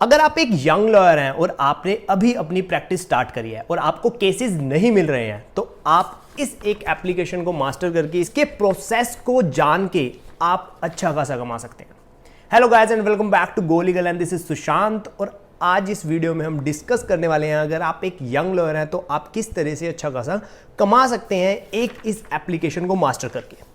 अगर आप एक यंग लॉयर हैं और आपने अभी अपनी प्रैक्टिस स्टार्ट करी है और आपको केसेस नहीं मिल रहे हैं, तो आप इस एक एप्लीकेशन को मास्टर करके इसके प्रोसेस को जान के आप अच्छा खासा कमा सकते हैं। Hello guys and welcome back to go legal and this is Sushant. और आज इस वीडियो में हम डिस्कस करने वाले हैं, अगर आप एक यंग लॉयर हैं तो आप किस तरह से अच्छा खासा कमा सकते हैं एक इस एप्लीकेशन को मास्टर करके।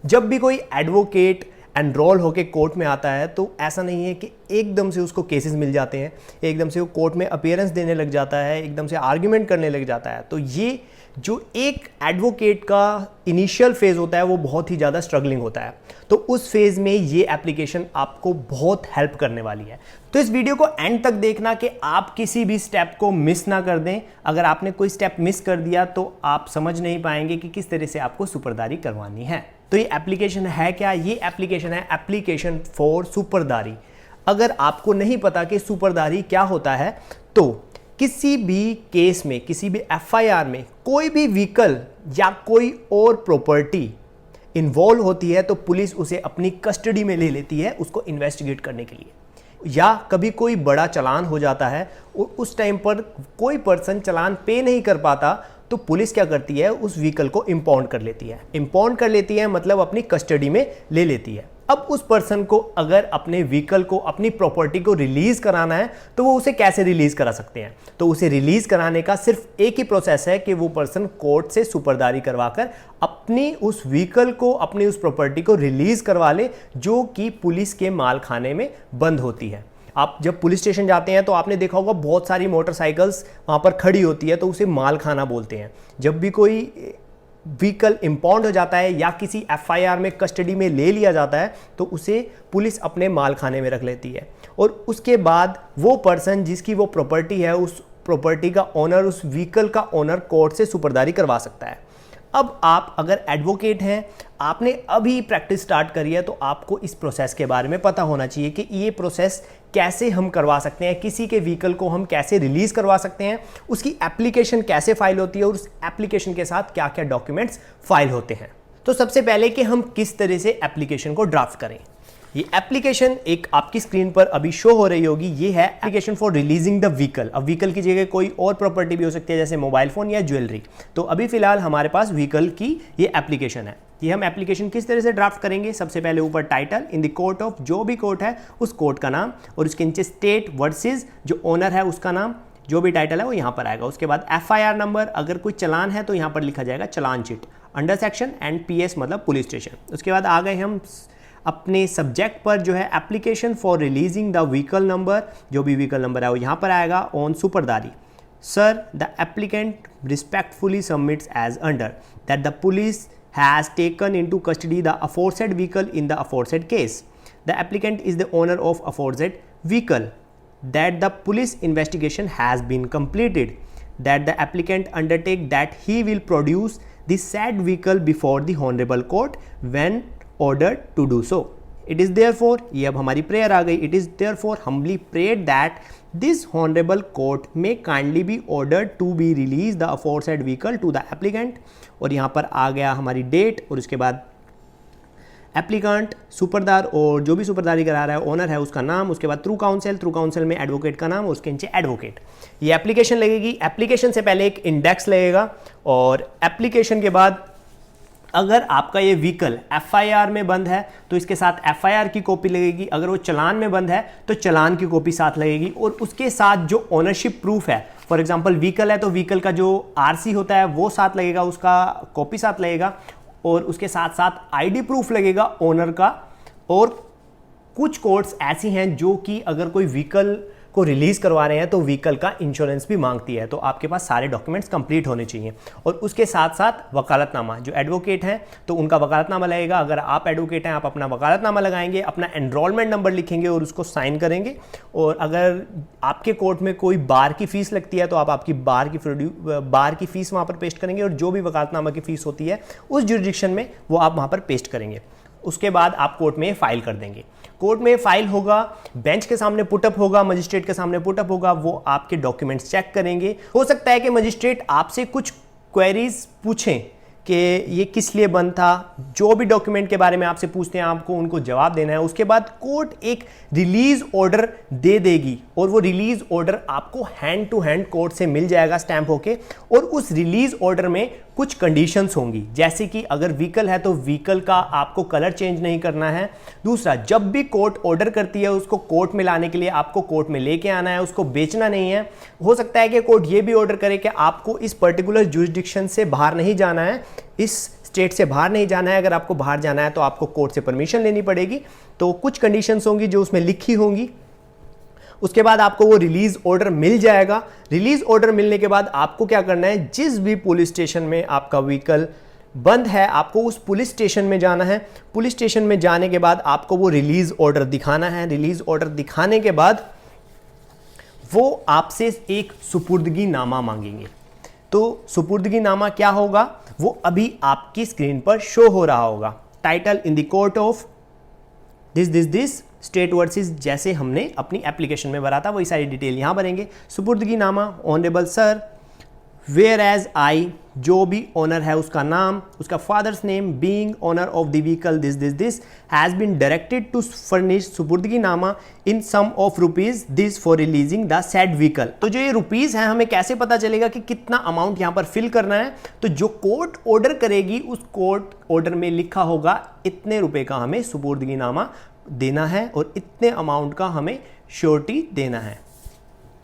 जब भी कोई एडवोकेट एनरोल होके कोर्ट में आता है तो ऐसा नहीं है कि एकदम से उसको केसेस मिल जाते हैं, एकदम से वो कोर्ट में अपीयरेंस देने लग जाता है, एकदम से आर्ग्यूमेंट करने लग जाता है। तो ये जो एक एडवोकेट का इनिशियल फेज़ होता है वो बहुत ही ज़्यादा स्ट्रगलिंग होता है। तो उस फेज़ में ये एप्लीकेशन आपको बहुत हेल्प करने वाली है। तो इस वीडियो को एंड तक देखना कि आप किसी भी स्टेप को मिस ना कर दें। अगर आपने कोई स्टेप मिस कर दिया तो आप समझ नहीं पाएंगे कि किस तरह से आपको सुपरदारी करवानी है। तो ये एप्लीकेशन है क्या? ये एप्लीकेशन है एप्लीकेशन फॉर सुपरदारी। अगर आपको नहीं पता कि सुपरदारी क्या होता है, तो किसी भी केस में, किसी भी एफआईआर में कोई भी व्हीकल या कोई और प्रॉपर्टी इन्वॉल्व होती है तो पुलिस उसे अपनी कस्टडी में ले लेती है उसको इन्वेस्टिगेट करने के लिए। या कभी कोई बड़ा चालान हो जाता है और उस टाइम पर कोई पर्सन चालान पे नहीं कर पाता तो पुलिस क्या करती है, उस व्हीकल को इंपाउंड कर लेती है। इंपाउंड कर लेती है मतलब अपनी कस्टडी में ले लेती है। अब उस पर्सन को अगर अपने व्हीकल को, अपनी प्रॉपर्टी को रिलीज कराना है तो वो उसे कैसे रिलीज करा सकते हैं? तो उसे रिलीज कराने का सिर्फ एक ही प्रोसेस है कि वो पर्सन कोर्ट से सुपरदारी करवाकर अपनी उस व्हीकल को, अपनी उस प्रॉपर्टी को रिलीज करवा ले, जो कि पुलिस के माल खाने में बंद होती है। आप जब पुलिस स्टेशन जाते हैं तो आपने देखा होगा बहुत सारी मोटरसाइकिल्स वहाँ पर खड़ी होती है, तो उसे माल खाना बोलते हैं। जब भी कोई व्हीकल इंपाउंड हो जाता है या किसी एफआईआर में कस्टडी में ले लिया जाता है तो उसे पुलिस अपने माल खाने में रख लेती है। और उसके बाद वो पर्सन जिसकी वो प्रॉपर्टी है, उस प्रॉपर्टी का ओनर, उस व्हीकल का ओनर कोर्ट से सुपरदारी करवा सकता है। अब आप अगर एडवोकेट हैं, आपने अभी प्रैक्टिस स्टार्ट करी है, तो आपको इस प्रोसेस के बारे में पता होना चाहिए कि ये प्रोसेस कैसे हम करवा सकते हैं, किसी के व्हीकल को हम कैसे रिलीज करवा सकते हैं, उसकी एप्लीकेशन कैसे फाइल होती है और उस एप्लीकेशन के साथ क्या क्या डॉक्यूमेंट्स फाइल होते हैं। तो सबसे पहले कि हम किस तरह से एप्लीकेशन को ड्राफ्ट करें। ये एप्लीकेशन एक आपकी स्क्रीन पर अभी शो हो रही होगी, ये है application for releasing the vehicle. अब व्हीकल की जगह कोई और प्रॉपर्टी भी हो सकती है, जैसे मोबाइल फोन या ज्वेलरी। तो अभी फिलहाल हमारे पास व्हीकल की ये एप्लीकेशन है। ये हम एप्लीकेशन किस तरह से ड्राफ्ट करेंगे? सबसे पहले ऊपर title, in the court of, जो भी कोर्ट है उस कोर्ट का नाम, और उसके नीचे स्टेट वर्सेस जो ओनर है उसका नाम, जो भी टाइटल है वो यहाँ पर आएगा। उसके बाद एफआईआर नंबर, अगर कोई चालान है तो यहाँ पर लिखा जाएगा challan sheet, under section, and PS मतलब पुलिस स्टेशन। उसके बाद आ गए हम अपने सब्जेक्ट पर, जो है application for releasing the vehicle number, जो भी व्हीकल नंबर है वो यहाँ पर आएगा। ऑन सुपरदारी, sir the applicant respectfully submits as under that the police has taken into custody the aforesaid vehicle in the aforesaid case. The applicant is the owner of aforesaid vehicle. That the police investigation has been completed. That the applicant undertake that he will produce the said vehicle before the honorable court when ordered to do so. It is therefore, ये अब हमारी prayer आ गई, it is therefore humbly prayed that this honorable court may kindly be ordered to be release the aforesaid vehicle to the applicant. और यहाँ पर आ गया हमारी date, और उसके बाद एप्लीकेंट, सुपरदार, और जो भी सुपरदारी करा रहा है ओनर है उसका नाम, उसके बाद थ्रू काउंसिल में एडवोकेट का नाम, और उसके नीचे एडवोकेट। ये एप्लीकेशन लगेगी। एप्लीकेशन से पहले एक इंडेक्स लगेगा, और एप्लीकेशन के बाद अगर आपका ये व्हीकल एफआईआर में बंद है तो इसके साथ एफआईआर की कॉपी लगेगी। अगर वो चालान में बंद है तो चालान की कॉपी साथ लगेगी, और उसके साथ जो ओनरशिप प्रूफ है, फॉर एग्जांपल व्हीकल है तो व्हीकल का जो आरसी होता है वो साथ लगेगा, उसका कॉपी साथ लगेगा, और उसके साथ साथ आईडी प्रूफ लगेगा ओनर का। और कुछ कोर्ट्स ऐसी हैं जो कि अगर कोई व्हीकल को रिलीज करवा रहे हैं तो व्हीकल का इंश्योरेंस भी मांगती है, तो आपके पास सारे डॉक्यूमेंट्स कंप्लीट होने चाहिए। और उसके साथ साथ वकालतनामा, जो एडवोकेट हैं तो उनका वकालतनामा लगेगा। अगर आप एडवोकेट हैं, आप अपना वकालतनामा लगाएंगे, अपना एनरोलमेंट नंबर लिखेंगे और उसको साइन करेंगे। और अगर आपके कोर्ट में कोई बार की फीस लगती है तो आप आपकी बार की फीस वहाँ पर पेस्ट करेंगे, और जो भी वकालतनामा की फीस होती है उस जुरिडिक्शन में वो आप वहाँ पर पेस्ट करेंगे। उसके बाद आप कोर्ट में फाइल कर देंगे। कोर्ट में फाइल होगा, बेंच के सामने पुटअप होगा, मजिस्ट्रेट के सामने पुटअप होगा, वो आपके डॉक्यूमेंट्स चेक करेंगे। हो सकता है कि मजिस्ट्रेट आपसे कुछ क्वेरीज पूछें कि ये किस लिए बंद था, जो भी डॉक्यूमेंट के बारे में आपसे पूछते हैं आपको उनको जवाब देना है। उसके बाद कोर्ट एक रिलीज ऑर्डर दे देगी और वो रिलीज ऑर्डर आपको हैंड टू हैंड कोर्ट से मिल जाएगा स्टैंप होके, और उस रिलीज ऑर्डर में कुछ कंडीशंस होंगी, जैसे कि अगर व्हीकल है तो व्हीकल का आपको कलर चेंज नहीं करना है। दूसरा, जब भी कोर्ट ऑर्डर करती है उसको कोर्ट में लाने के लिए आपको कोर्ट में लेके आना है, उसको बेचना नहीं है। हो सकता है कि कोर्ट ये भी ऑर्डर करे कि आपको इस पर्टिकुलर जुरिसडिक्शन से बाहर नहीं जाना है, इस स्टेट से बाहर नहीं जाना है। अगर आपको बाहर जाना है तो आपको कोर्ट से परमिशन लेनी पड़ेगी। तो कुछ कंडीशंस होंगी जो उसमें लिखी होंगी। उसके बाद आपको वो रिलीज ऑर्डर मिल जाएगा। रिलीज ऑर्डर मिलने के बाद आपको क्या करना है, जिस भी पुलिस स्टेशन में आपका व्हीकल बंद है आपको उस पुलिस स्टेशन में जाना है। पुलिस स्टेशन में जाने के बाद आपको वो रिलीज ऑर्डर दिखाना है। रिलीज ऑर्डर दिखाने के बाद वो आपसे एक सुपुर्दगी नामा मांगेंगे। तो सुपुर्दगी नामा क्या होगा वो अभी आपकी स्क्रीन पर शो हो रहा होगा। Title in the court of this state versus, जैसे हमने अपनी एप्लीकेशन में भरा था वही सारी डिटेल यहां भरेंगे। सुपुर्दगी नामा, honourable sir, whereas I, जो भी ऑनर है उसका नाम, उसका father's name, being owner of the vehicle this has been directed to furnish सुपुर्दगी नामा in sum of rupees this for releasing the said vehicle. तो जो ये रुपीज है हमें कैसे पता चलेगा कि कितना अमाउंट यहां पर फिल करना है, तो जो कोर्ट ऑर्डर करेगी उस कोर्ट ऑर्डर में लिखा होगा इतने रुपए का हमें सुपुर्दगी नामा देना है और इतने अमाउंट का हमें श्योरिटी देना है।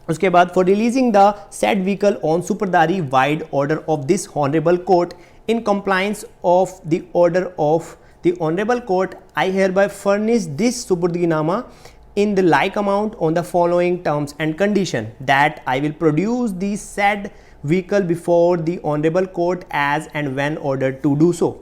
उसके बाद for releasing the said vehicle on सुपरदारी vide order of this honourable court in compliance of the order of the honourable court I hereby furnish this सुपुर्दगीनामा in the like amount on the following terms and condition that I will produce the said vehicle before the honorable court as and when ordered to do so.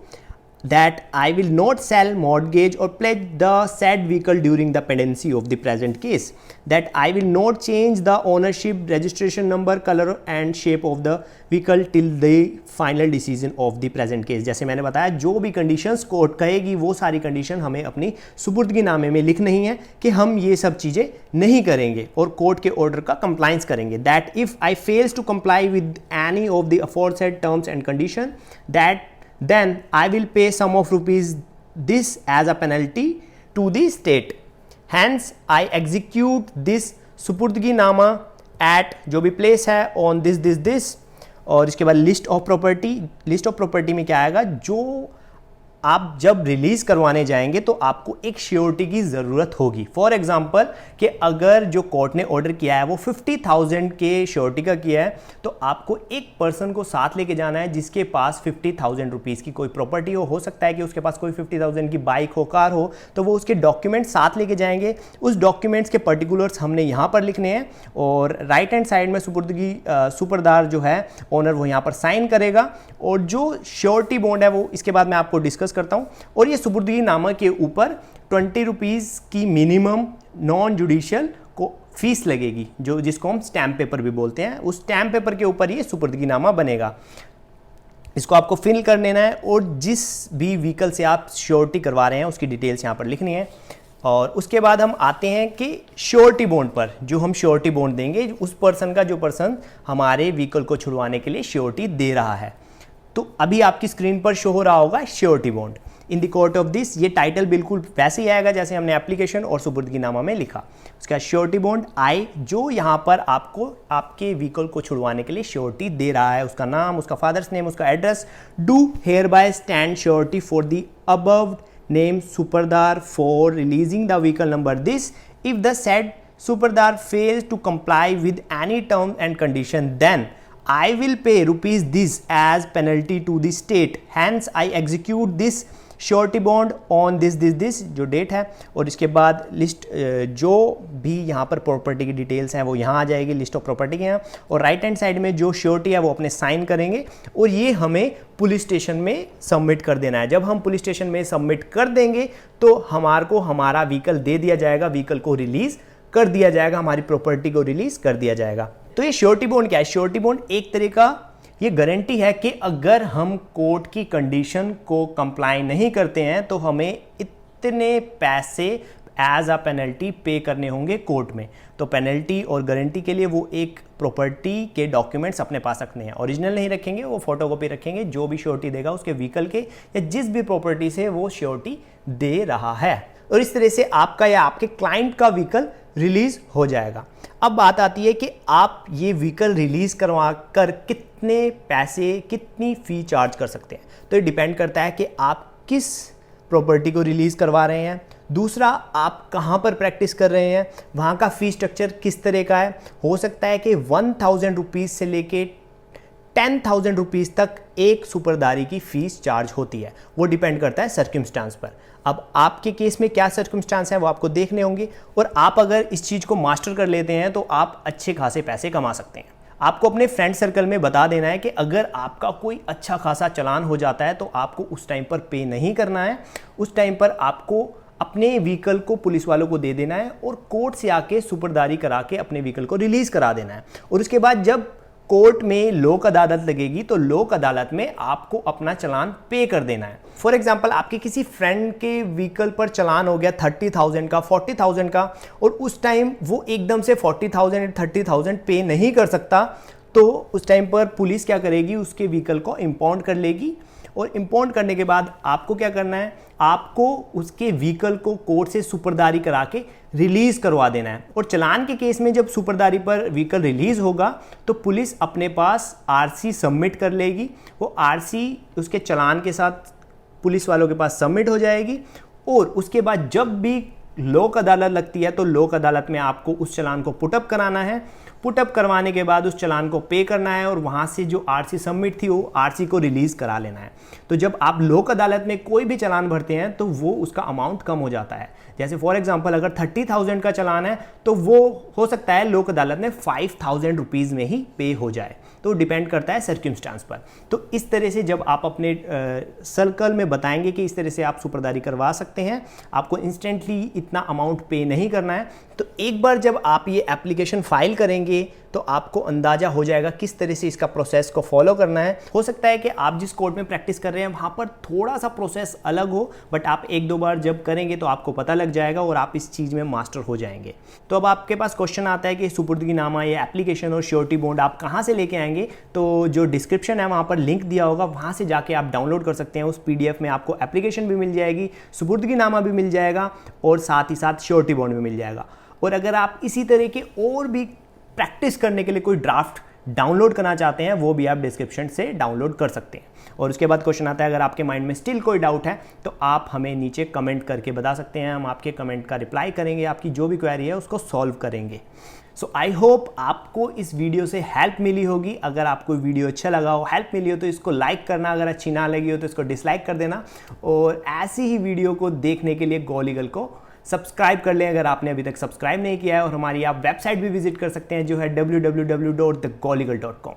That I will not sell, mortgage or pledge the said vehicle during the pendency of the present case. That I will not change the ownership, registration number, color and shape of the vehicle till the final decision of the present case. जैसे मैंने बताया जो भी conditions court कहेगी वो सारी condition हमें अपनी सुपुर्दगीनामे में लिखनी है कि हम ये सब चीज़ें नहीं करेंगे और कोर्ट के ऑर्डर का कंप्लाइंस करेंगे. That if I fails to comply with any of the aforesaid terms and condition, that then I will pay sum of rupees this as a penalty to the state. Hence I execute this सुपुर्दगीनामा at जो भी place है on this और इसके बाद list of property में क्या आएगा, जो आप जब रिलीज करवाने जाएंगे तो आपको एक श्योरिटी की ज़रूरत होगी. फॉर एग्जांपल कि अगर जो कोर्ट ने ऑर्डर किया है वो 50,000 के श्योरिटी का किया है तो आपको एक पर्सन को साथ लेके जाना है जिसके पास 50,000 रुपीज़ की कोई प्रॉपर्टी हो सकता है कि उसके पास कोई 50,000 की बाइक हो, कार हो, तो वो उसके डॉक्यूमेंट साथ लेके जाएंगे. उस डॉक्यूमेंट्स के पर्टिकुलर्स हमने यहाँ पर लिखने हैं और राइट हैंड साइड में सुपरदार जो है ओनर वो यहाँ पर साइन करेगा और जो श्योरिटी बॉन्ड है वो इसके बाद मैं आपको डिस्कस करता हूं. और ये सुपुर्दगीनामा के ऊपर 20 रुपीज़ की मिनिमम नॉन जुडिशियल को फीस लगेगी, जो जिसको हम स्टैम्प पेपर भी बोलते हैं. उस स्टैम्प पेपर के ऊपर ये सुपुर्दगीनामा बनेगा. इसको आपको फिल कर लेना है और जिस भी व्हीकल से आप श्योरिटी करवा रहे हैं उसकी डिटेल्स यहाँ पर लिखनी है. और उसके बाद हम आते हैं कि श्योरिटी बॉन्ड पर. जो हम श्योरिटी बॉन्ड देंगे उस पर्सन का जो पर्सन हमारे व्हीकल को छुड़वाने के लिए श्योरिटी दे रहा है. तो अभी आपकी स्क्रीन पर शो हो रहा होगा surety bond in the court of this. ये टाइटल बिल्कुल वैसे ही आएगा जैसे हमने एप्लीकेशन और सुपुर्दगीनामा में लिखा. उसका श्योरिटी बॉन्ड आई जो यहाँ पर आपको आपके व्हीकल को छुड़वाने के लिए श्योरिटी दे रहा है, उसका नाम, उसका फादर्स नेम, उसका address. Do hereby stand surety for the above name सुपरदार for releasing the vehicle number this. If the said सुपरदार fails to comply with any term and condition then I will pay rupees this as penalty to the state. Hence I execute this surety bond on this जो date है. और इसके बाद list जो भी यहाँ पर प्रॉपर्टी की डिटेल्स हैं वो यहाँ आ जाएगी, लिस्ट ऑफ प्रॉपर्टी के यहाँ. और राइट हैंड साइड में जो श्योरिटी है वो अपने साइन करेंगे और ये हमें पुलिस स्टेशन में सबमिट कर देना है. जब हम पुलिस स्टेशन में सबमिट कर देंगे तो हमारे को हमारा व्हीकल दे दिया जाएगा, व्हीकल को रिलीज कर दिया जाएगा, हमारी प्रॉपर्टी को रिलीज कर दिया जाएगा. तो ये श्योरिटी बॉन्ड क्या है? श्योरिटी बॉन्ड एक तरह का ये गारंटी है कि अगर हम कोर्ट की कंडीशन को कंप्लाई नहीं करते हैं तो हमें इतने पैसे एज अ पेनल्टी पे करने होंगे कोर्ट में. तो पेनल्टी और गारंटी के लिए वो एक प्रॉपर्टी के डॉक्यूमेंट्स अपने पास रखने हैं। ओरिजिनल नहीं रखेंगे, वो फोटोकॉपी रखेंगे, जो भी श्योरिटी देगा उसके व्हीकल के या जिस भी प्रॉपर्टी से वो श्योरिटी दे रहा है, और इस तरह से आपका या आपके क्लाइंट का व्हीकल रिलीज हो जाएगा। अब बात आती है कि आप ये व्हीकल रिलीज करवा कर कितने पैसे, कितनी फ़ी चार्ज कर सकते हैं। तो ये डिपेंड करता है कि आप किस प्रॉपर्टी को रिलीज़ करवा रहे हैं, दूसरा आप कहाँ पर प्रैक्टिस कर रहे हैं, वहाँ का फ़ी स्ट्रक्चर किस तरह का है। हो सकता है कि 1000 रुपीज़ से लेके 10,000 रुपीज़ तक एक सुपरदारी की फ़ीस चार्ज होती है, वो डिपेंड करता है सर्कमस्टांस पर। अब आपके केस में क्या सर्कमस्टांस है वो आपको देखने होंगे, और आप अगर इस चीज़ को मास्टर कर लेते हैं तो आप अच्छे खासे पैसे कमा सकते हैं। आपको अपने फ्रेंड सर्कल में बता देना है कि अगर आपका कोई अच्छा खासा चालान हो जाता है तो आपको उस टाइम पर पे नहीं करना है, उस टाइम पर आपको अपने व्हीकल को पुलिस वालों को दे देना है और कोर्ट से आके सुपरदारी करा के अपने व्हीकल को रिलीज़ करा देना है। और उसके बाद जब कोर्ट में लोक अदालत लगेगी तो लोक अदालत में आपको अपना चालान पे कर देना है। फॉर एग्जांपल, आपके किसी फ्रेंड के व्हीकल पर चालान हो गया 30,000 का, 40,000 का, और उस टाइम वो एकदम से 40,000 या 30,000 पे नहीं कर सकता, तो उस टाइम पर पुलिस क्या करेगी, उसके व्हीकल को इम्पाउंड कर लेगी, और इम्पाउंड करने के बाद आपको क्या करना है, आपको उसके व्हीकल को कोर्ट से सुपरदारी करा के रिलीज़ करवा देना है। और चालान के केस में जब सुपरदारी पर व्हीकल रिलीज़ होगा तो पुलिस अपने पास आरसी सबमिट कर लेगी, वो आरसी उसके चालान के साथ पुलिस वालों के पास सबमिट हो जाएगी, और उसके बाद जब भी लोक अदालत लगती है तो लोक अदालत में आपको उस चालान को पुटअप कराना है। पुटअप करवाने के बाद उस चालान को पे करना है, और वहाँ से जो आरसी सबमिट थी वो आरसी को रिलीज़ करा लेना है। तो जब आप लोक अदालत में कोई भी चालान भरते हैं तो वो उसका अमाउंट कम हो जाता है। जैसे फॉर एग्जांपल, अगर 30,000 का चालान है तो वो हो सकता है लोक अदालत में 5,000 रुपीज़ में ही पे हो जाए, तो डिपेंड करता है सर्कमस्टांस पर। तो इस तरह से जब आप अपने सर्कल में बताएंगे कि इस तरह से आप सुपरदारी करवा सकते हैं, आपको इंस्टेंटली इतना अमाउंट पे नहीं करना है, तो एक बार जब आप ये एप्लीकेशन फाइल करेंगे तो आपको अंदाजा हो जाएगा किस तरह से इसका प्रोसेस को फॉलो करना है। हो सकता है कि आप जिस कोर्ट में प्रैक्टिस कर रहे हैं वहाँ पर थोड़ा सा प्रोसेस अलग हो, बट आप एक दो बार जब करेंगे तो आपको पता लग जाएगा और आप इस चीज़ में मास्टर हो जाएंगे। तो अब आपके पास क्वेश्चन आता है कि सुपुर्दगीनामा, ये एप्लीकेशन और श्योरिटी बॉन्ड आप कहाँ से लेके आएंगे। तो जो डिस्क्रिप्शन है वहाँ पर लिंक दिया होगा, वहाँ से जाके आप डाउनलोड कर सकते हैं। उस PDF में आपको एप्लीकेशन भी मिल जाएगी, सुपुर्दगीनामा भी मिल जाएगा, और साथ ही साथ श्योरिटी बॉन्ड भी मिल जाएगा। और अगर आप इसी तरह के और भी प्रैक्टिस करने के लिए कोई ड्राफ्ट डाउनलोड करना चाहते हैं, वो भी आप डिस्क्रिप्शन से डाउनलोड कर सकते हैं। और उसके बाद क्वेश्चन आता है, अगर आपके माइंड में स्टिल कोई डाउट है तो आप हमें नीचे कमेंट करके बता सकते हैं, हम आपके कमेंट का रिप्लाई करेंगे, आपकी जो भी क्वेरी है उसको सॉल्व करेंगे। सो आई होप आपको इस वीडियो से हेल्प मिली होगी। अगर आपको वीडियो अच्छा लगा हो, हेल्प मिली हो, तो इसको लाइक करना, अगर अच्छी ना लगी हो तो इसको डिसलाइक कर देना, और ऐसी ही वीडियो को देखने के लिए गो लीगल को सब्सक्राइब कर लें अगर आपने अभी तक सब्सक्राइब नहीं किया है। और हमारी आप वेबसाइट भी विजिट कर सकते हैं जो है www.thegoligal.com।